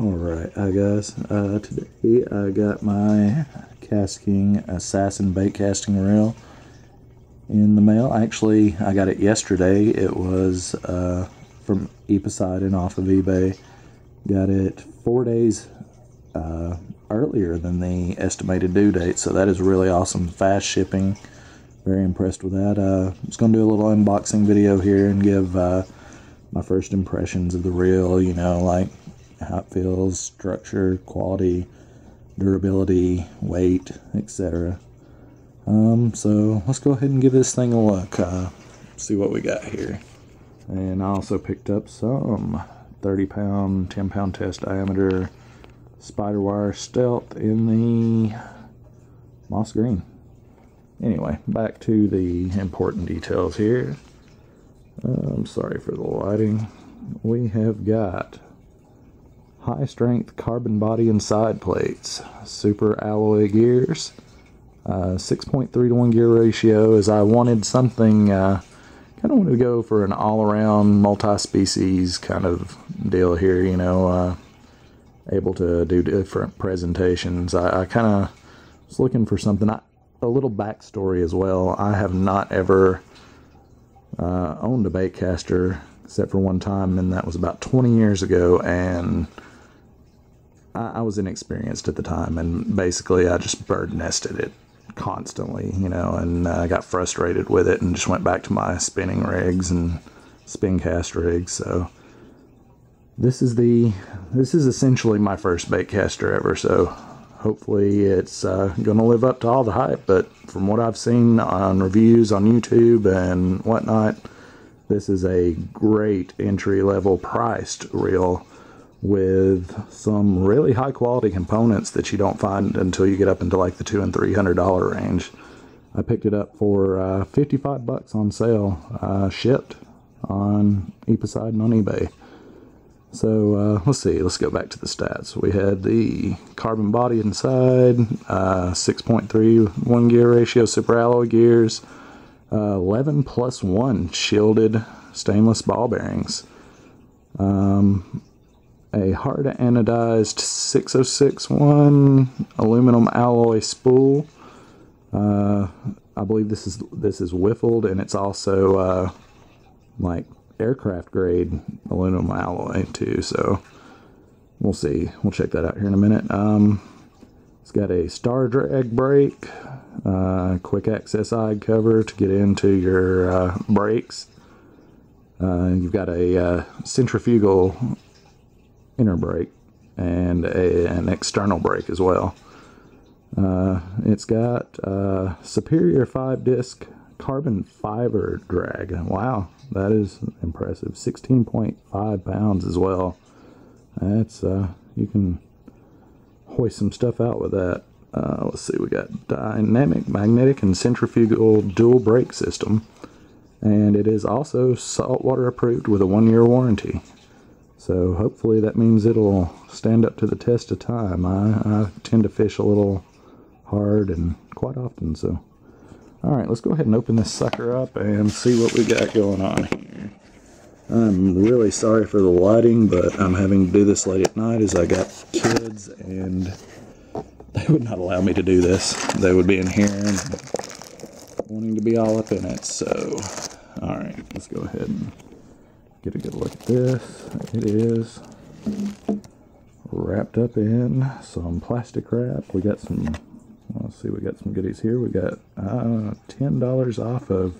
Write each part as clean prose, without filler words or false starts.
Alright, guys, today I got my KastKing Assassin bait casting reel in the mail. Actually, I got it yesterday. It was from Poseidon off of eBay. Got it 4 days earlier than the estimated due date, so that is really awesome. Fast shipping. Very impressed with that. I'm just going to do a little unboxing video here and give my first impressions of the reel, you know, like how it feels, structure, quality, durability, weight, etc. So let's go ahead and give this thing a look, see what we got here. And I also picked up some 30-pound, 10-pound test diameter spider wire stealth in the moss green. Anyway, back to the important details here. I'm sorry for the lighting. We have got high strength carbon body and side plates, super alloy gears, 6.3 to 1 gear ratio, as I wanted something, kind of wanted to go for an all-around multi-species kind of deal here, you know, able to do different presentations. I kind of was looking for something, a little backstory as well. I have not ever owned a Baitcaster except for one time, and that was about 20 years ago, and I was inexperienced at the time, and basically I just bird nested it constantly, you know, and I got frustrated with it and just went back to my spinning rigs and spin cast rigs. So this is essentially my first Baitcaster ever, so hopefully it's gonna live up to all the hype. But from what I've seen on reviews on YouTube and whatnot, this is a great entry-level priced reel with some really high-quality components that you don't find until you get up into like the $200 and $300 range. I picked it up for 55 bucks on sale, shipped on Poseidon on eBay. So let's see, let's go back to the stats. We had the carbon body inside, 6.3 1 gear ratio super alloy gears, 11+1 shielded stainless ball bearings, a hard anodized 606-1 aluminum alloy spool. I believe this is wiffled, and it's also like aircraft grade aluminum alloy too, so we'll see. We'll check that out here in a minute. It's got a star drag brake, quick access eye cover to get into your brakes. You've got a centrifugal inner brake and an external brake as well. It's got superior 5-disc carbon fiber drag. Wow, that is impressive. 16.5 pounds as well. That's you can hoist some stuff out with that. Let's see, we got dynamic, magnetic, and centrifugal dual brake system, and it is also saltwater approved with a 1-year warranty. So hopefully that means it'll stand up to the test of time. I tend to fish a little hard and quite often, so. Alright, let's go ahead and open this sucker up and see what we got going on here. I'm really sorry for the lighting, but I'm having to do this late at night as I got kids, and they would not allow me to do this. They would be in here and wanting to be all up in it, so. Alright, let's go ahead and get a good look at this. It is wrapped up in some plastic wrap. We got some, let's see, we got some goodies here. We got $10 off of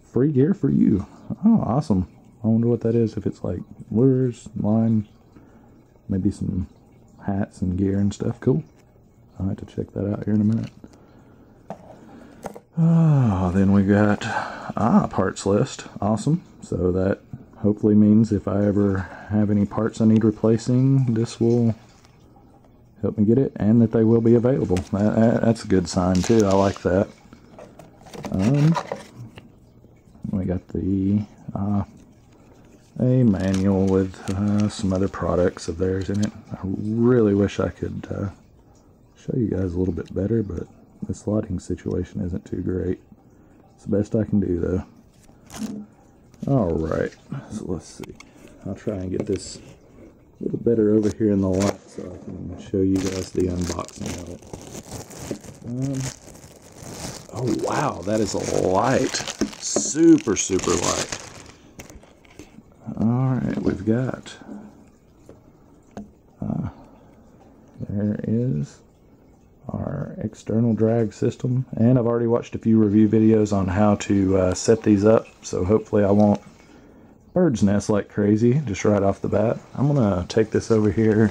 free gear for you. Oh, awesome. I wonder what that is, if it's like lures, line, maybe some hats and gear and stuff. Cool. I'll have to check that out here in a minute. Oh, then we got parts list. Awesome. So that hopefully means if I ever have any parts I need replacing, this will help me get it, and that they will be available. That's a good sign too. I like that. We got the a manual with some other products of theirs in it. I really wish I could show you guys a little bit better, but this lighting situation isn't too great. It's the best I can do though. Alright, so let's see. I'll try and get this little better over here in the light so I can show you guys the unboxing of it. Oh wow, that is light. Super, super light. Alright, we've got, there is our external drag system, and I've already watched a few review videos on how to set these up, so hopefully I won't bird's nest like crazy just right off the bat. I'm gonna take this over here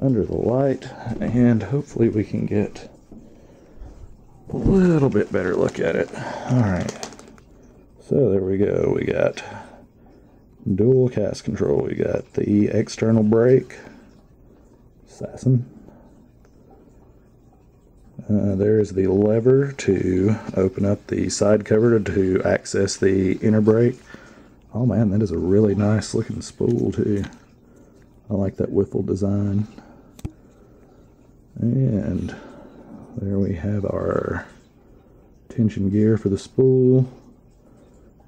under the light and hopefully we can get a little bit better look at it. Alright, so there we go. We got dual cast control. We got the external brake, assassin. There's the lever to open up the side cover to access the inner brake. Oh man, that is a really nice looking spool too. I like that wiffle design. And there we have our tension gear for the spool.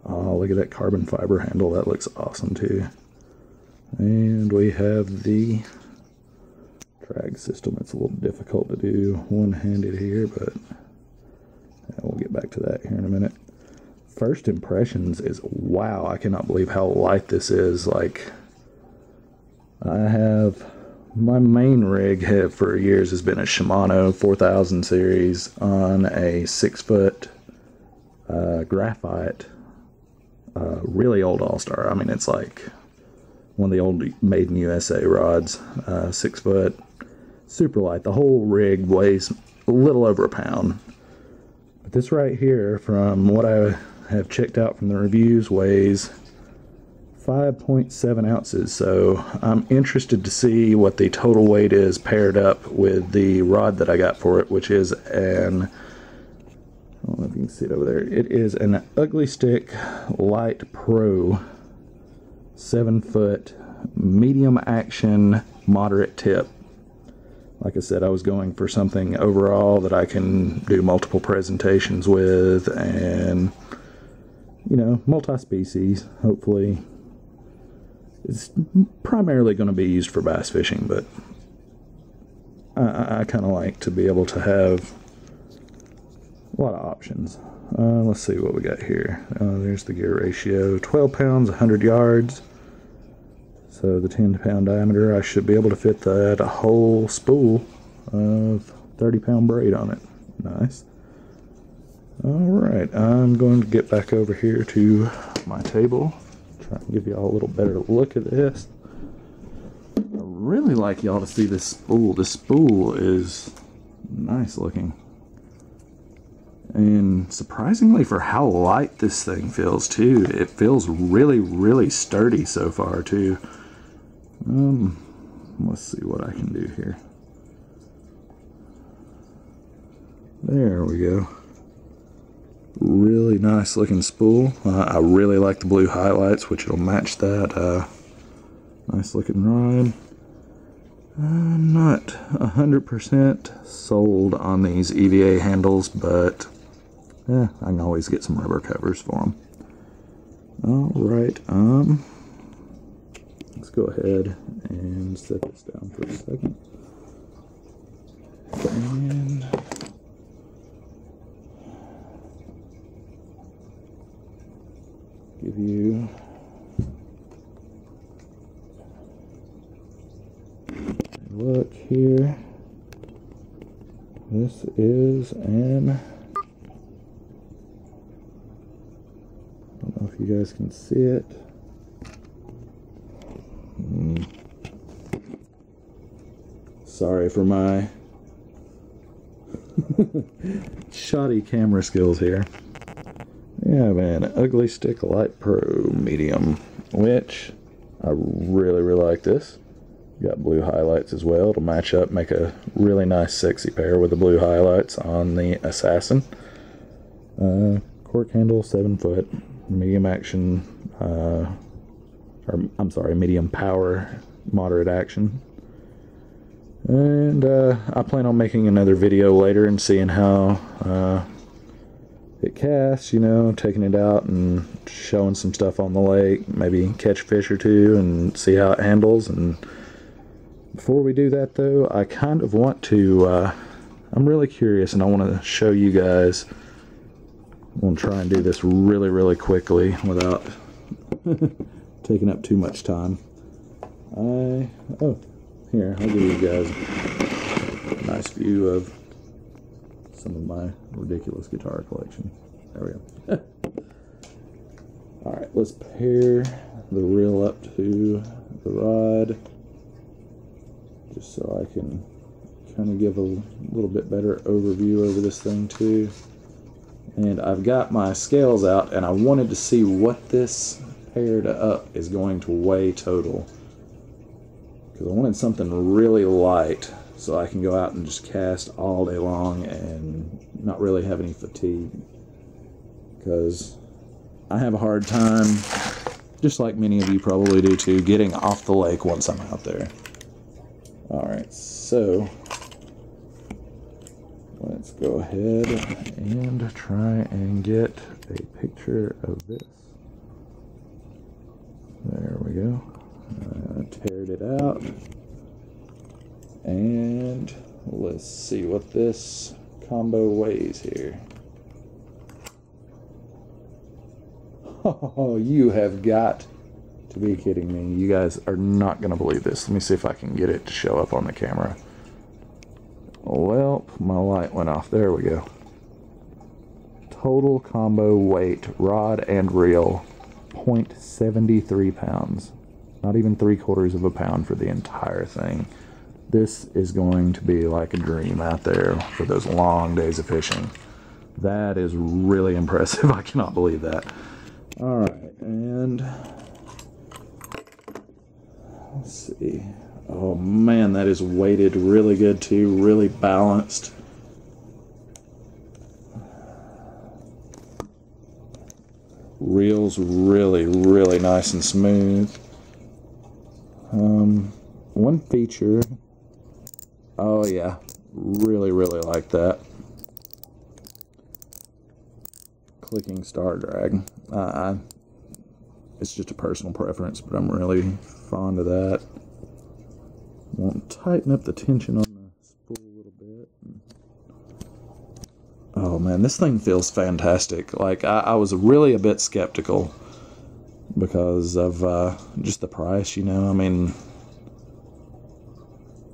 Oh, look at that carbon fiber handle. That looks awesome too. And we have the drag system. It's a little difficult to do one-handed here, but we'll get back to that here in a minute. First impressions is, wow, I cannot believe how light this is. Like, I have, my main rig for years has been a Shimano 4000 series on a 6-foot graphite, really old All-Star. I mean, it's like one of the old Made in USA rods, 6 foot, super light. The whole rig weighs a little over a pound. But this right here, from what I have checked out from the reviews, weighs 5.7 ounces. So I'm interested to see what the total weight is paired up with the rod that I got for it, which is an, I don't know if you can see it over there. It is an Ugly Stick Light Pro 7-foot medium action moderate tip. Like I said, I was going for something overall that I can do multiple presentations with, and you know, multi-species. Hopefully it's primarily going to be used for bass fishing, but I kind of like to be able to have a lot of options. Let's see what we got here. There's the gear ratio, 12 pounds, 100 yards. So the 10-pound diameter, I should be able to fit that a whole spool of 30-pound braid on it. Nice. Alright, I'm going to get back over here to my table. Try and give y'all a little better look at this. I really like y'all to see this spool. This spool is nice looking. And surprisingly, for how light this thing feels too, it feels really, really sturdy so far too. Let's see what I can do here. There we go. Really nice looking spool. I really like the blue highlights, which will match that. Nice looking rod. I'm not 100% sold on these EVA handles, but I can always get some rubber covers for them. Alright, let's go ahead and set this down for a second. And give you a look here. This is an, I don't know if you guys can see it. Sorry for my shoddy camera skills here. Yeah, man, Ugly Stick Light Pro Medium, which I really, really like this. Got blue highlights as well to match up, make a really nice sexy pair with the blue highlights on the Assassin. Cork handle, 7 foot, medium action, or I'm sorry, medium power, moderate action. And I plan on making another video later and seeing how it casts, you know, taking it out and showing some stuff on the lake, maybe catch a fish or two and see how it handles. And before we do that though, I kind of want to, I'm really curious and I want to show you guys. I'm going to try and do this really quickly without taking up too much time. Here, I'll give you guys a nice view of some of my ridiculous guitar collection. There we go. Alright, let's pair the reel up to the rod, just so I can kind of give a little bit better overview over this thing too. And I've got my scales out, and I wanted to see what this paired up is going to weigh total, because I wanted something really light so I can go out and just cast all day long and not really have any fatigue, because I have a hard time, just like many of you probably do too, getting off the lake once I'm out there. Alright, so let's go ahead and try and get a picture of this. There we go. Teared it out. And let's see what this combo weighs here. Oh, you have got to be kidding me. You guys are not going to believe this. Let me see if I can get it to show up on the camera. Well, my light went off. There we go. Total combo weight, rod and reel, 0.73 pounds. Not even 3/4 of a pound for the entire thing. This is going to be like a dream out there for those long days of fishing. That is really impressive. I cannot believe that. Alright, and let's see. Oh man, that is weighted really good too, really balanced. Reel's really nice and smooth. One feature, oh yeah, really like that. Clicking star drag. It's just a personal preference, but I'm really fond of that. Want to tighten up the tension on the spool a little bit. Oh man, this thing feels fantastic. Like, I was really a bit skeptical because of just the price, you know. I mean,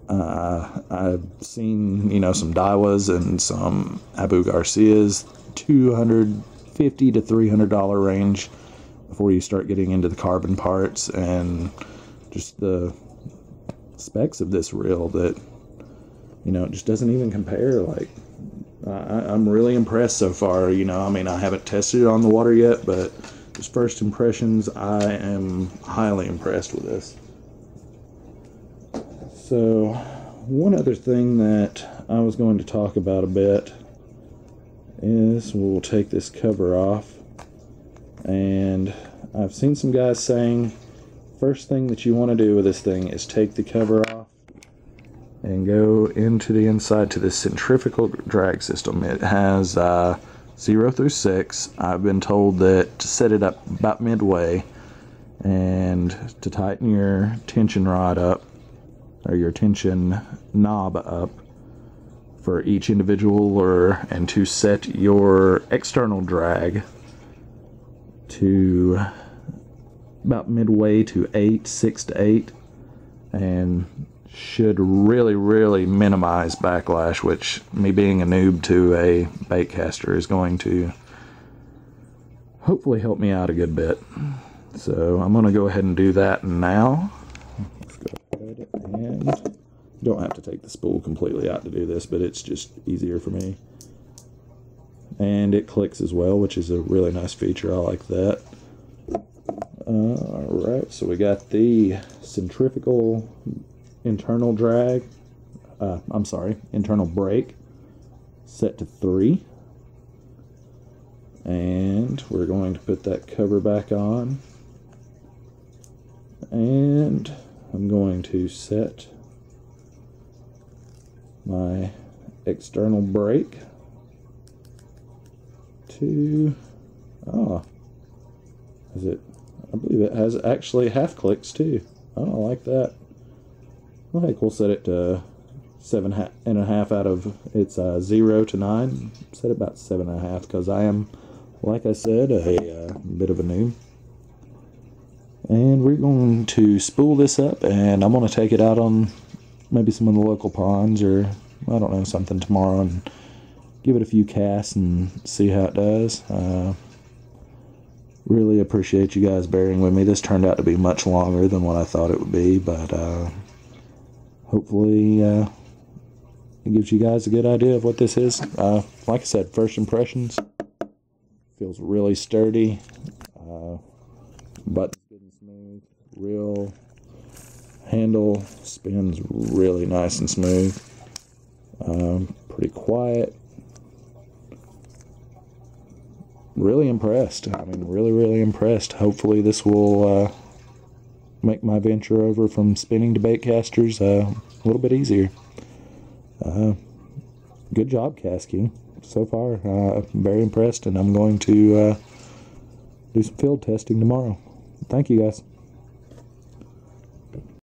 I've seen, you know, some Daiwas and some Abu Garcias, $250 to $300 range before you start getting into the carbon parts and just the specs of this reel that, you know, it just doesn't even compare. Like, I'm really impressed so far. You know, I mean, I haven't tested it on the water yet, but just first impressions, I am highly impressed with this. So, one other thing that I was going to talk about a bit is we'll take this cover off, and I've seen some guys saying first thing that you want to do with this thing is take the cover off and go into the inside to this centrifugal drag system. It has 0 through 6. I've been told that to set it up about midway and to tighten your tension rod up, or your tension knob up for each individual lure, and to set your external drag to about midway to 6 to 8, and should really minimize backlash, which, me being a noob to a baitcaster, is going to hopefully help me out a good bit. So I'm going to go ahead and do that now. Let's go ahead, and you don't have to take the spool completely out to do this, but it's just easier for me. And it clicks as well, which is a really nice feature. I like that. Alright, so we got the centrifugal internal drag, internal brake set to 3. And we're going to put that cover back on. And I'm going to set my external brake to, I believe it has actually half clicks too. I like that. Well, heck, we'll set it to 7.5 out of its 0 to 9. Set it about 7.5 because I am, like I said, a bit of a noob. And we're going to spool this up, and I'm going to take it out on maybe some of the local ponds, or I don't know, something tomorrow, and give it a few casts and see how it does. Really appreciate you guys bearing with me. This turned out to be much longer than what I thought it would be, but hopefully it gives you guys a good idea of what this is. Like I said, first impressions. Feels really sturdy. Button's good and smooth. Real handle spins really nice and smooth. Pretty quiet. Really impressed. I mean, really impressed. Hopefully this will make my venture over from spinning to baitcasters a little bit easier. Good job, KastKing. So far, very impressed, and I'm going to do some field testing tomorrow. Thank you, guys.